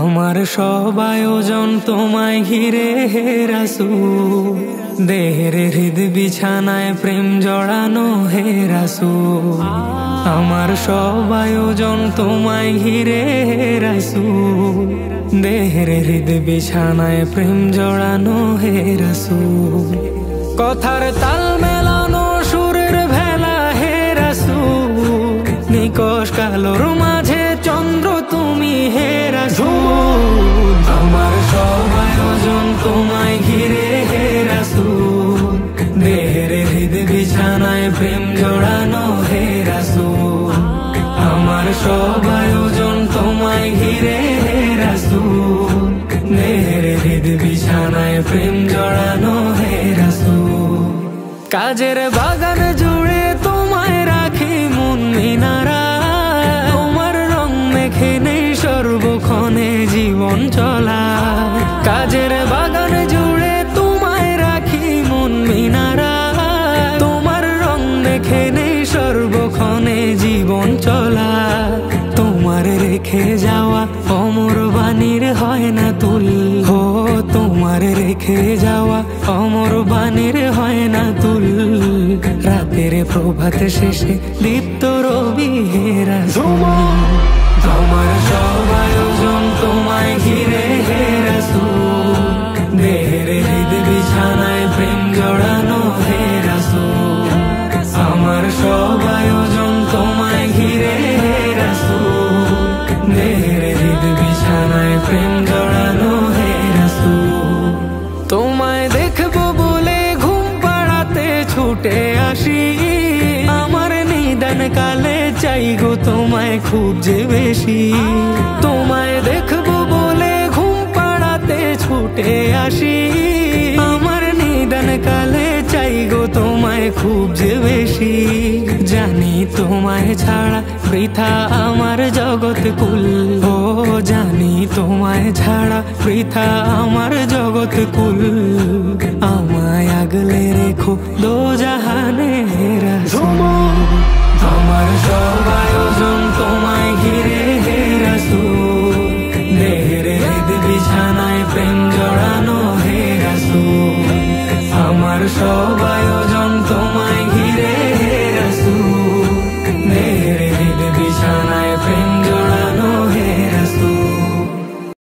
আমার সব আয়োজন তোমায় ঘিরে হে রাসূল, দেহের হৃদ বিছানায় প্রেম জড়ানো হে রাসূল। আমার সব আয়োজন তোমায় ঘিরে হে রাসূল, দেহের হৃদ বিছানায় প্রেম জড়ানো হে রাসূল। কথার তাল মেলানো সুরের ভেলা হে রাসূল, নিকশ কালোর মাঝে চন্দ্র তুমি হে রাসূল। আমার সব আয়োজন তোমায় ঘিরে হে রাসূল, দেহের হৃদ বিছানায় প্রেম জড়ানো হে রাসূল। আমার সব আয়োজন তোমায় ঘিরে হে রাসূল, দেহের হৃদ বিছানায় প্রেম জড়ানো হে রাসূল। কাজের বাগান জুড়ে তোমায় রাখি মন মিনারা, তোমার রং মেখে নেই সর্বক্ষণে জীবন চলা। কাজের বাগান জুড়ে তোমায় রাখি মন মিনারা, তোমার রং মেখে নেই সর্বক্ষণে জীবন চলা। তোমার রেখে যাওয়া অমর বাণীর হয় না তুল, ও তোমার রেখে যাওয়া অমর বাণীর হয় না তুল। রাতের প্রভাত শেষে দীপ্ত রবি হে রাসূল। আমার সব আয়োজন তোমায় ঘিরে হে রাসূল, দেহের হৃদ বিছানায় প্রেম জড়ানো হে রাসূল। আমার সব আয়োজন তোমায় ঘিরে হে রাসূল, দেহের হৃদ বিছানায় প্রেম জড়ানো হে রাসূল। তোমায় দেখবো বলে ঘুম পাড়াতে ছুটে আসি, আমার নিদান কালে চাই গো তোমায় খুব যে বেশি। তোমায় দেখবো বলে ঘুম পাড়াতে ছুটে আসি, আমার নিদান কালে চাই গো তোমায় খুব যে বেশি। জানি তোমায় ছাড়া বৃথা আমার জগৎ কুল, ও জানি তোমায় ছাড়া বৃথা আমার জগৎ কুল। আমায় আগলে রেখো দোজাহানে হে রাসূল। আমার সব